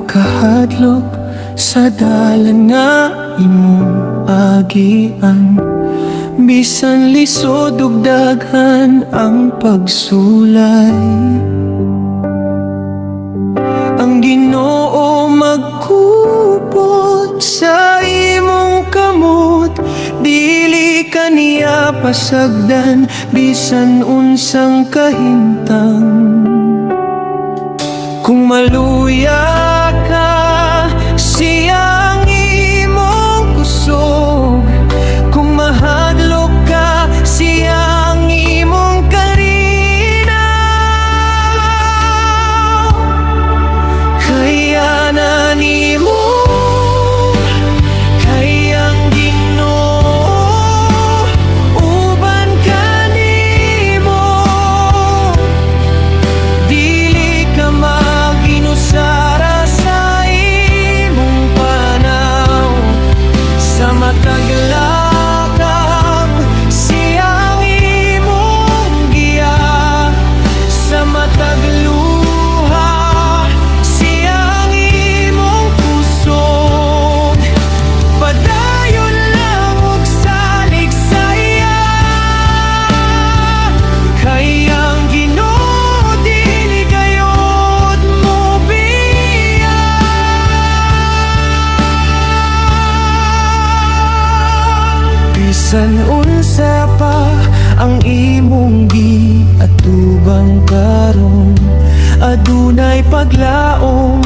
kahadlok sa dalan nga imong agian. Bisan lisod ug daghan ang pagsulay, ang Ginoo magkupot sa imong kamot. Dili ka niya pasagdan bisan unsang kahimtang. Kung maluya ka, siya ang imong kusog. Kung mahadlok ka, siya ang imong karinaw. Kaya na nimo, kayang Ginoo, uban ka nimo. Dili ka mag-inusara sa imong panaw. Sa matag lakang, siya ang imong giya. Sa matag luha, siya ang imong kusog. Padayon lang og salig saya. Kayang Ginoo, dili gayud mo biya. Bisan unsa pa ang imong giatubang karon, adunay paglaom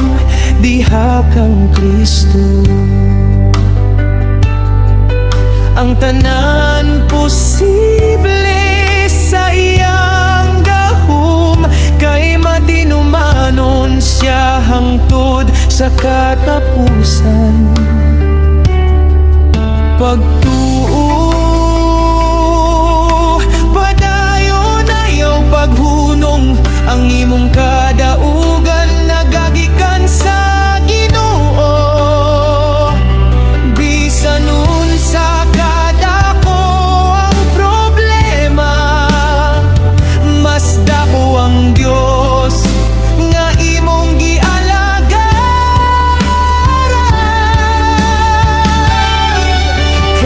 diha kang Kristo. Ang tanan posible sa iyang gahom, kay matinumanon siya hangtod sa katapusan. Pagtuo, padayon ayaw paghunong, ang imong kadaugan nagagikan sa Ginoo. Bisan unsa kadako ang problema, mas dako ang Dios nga imong gialagaran.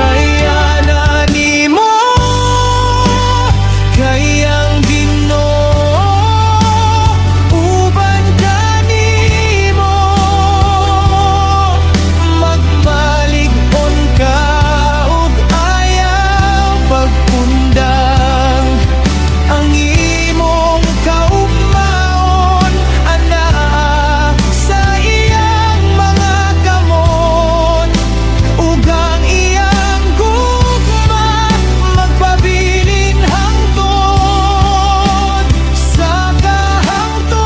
Kaya na nimo, kayang Ginoo, uban ka nimo. Magmalig-on ka ug ayaw pagpundang, ang imong kaugmaon anak sa iyang mga kamot. Ug ang iyang gugma magpabilin hangtod sa kahangturan.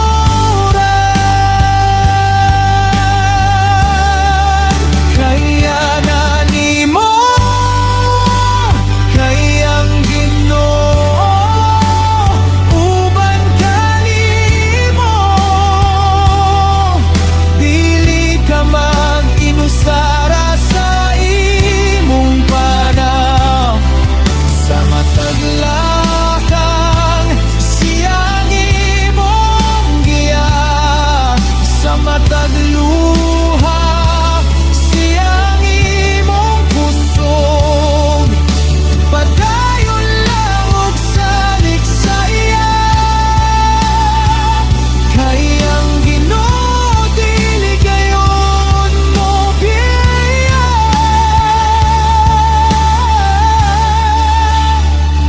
Kaya na nimo, kayang Ginoo, uban ka nimo. Dili ka mag-inusara sa imong panaw. Sa matag lakang, siya ang imong giya. Sa matag luha, siya ang imong kusog. Padayon lang og salig saya. Kayang Ginoo, dili gayon mo biya.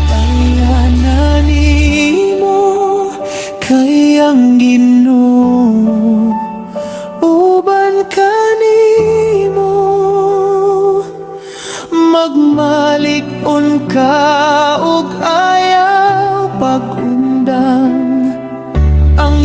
Kaya na nimo, kayang Ginoo, uban ka nimo. Magmalig-on ka ug ayaw pag-undang, ang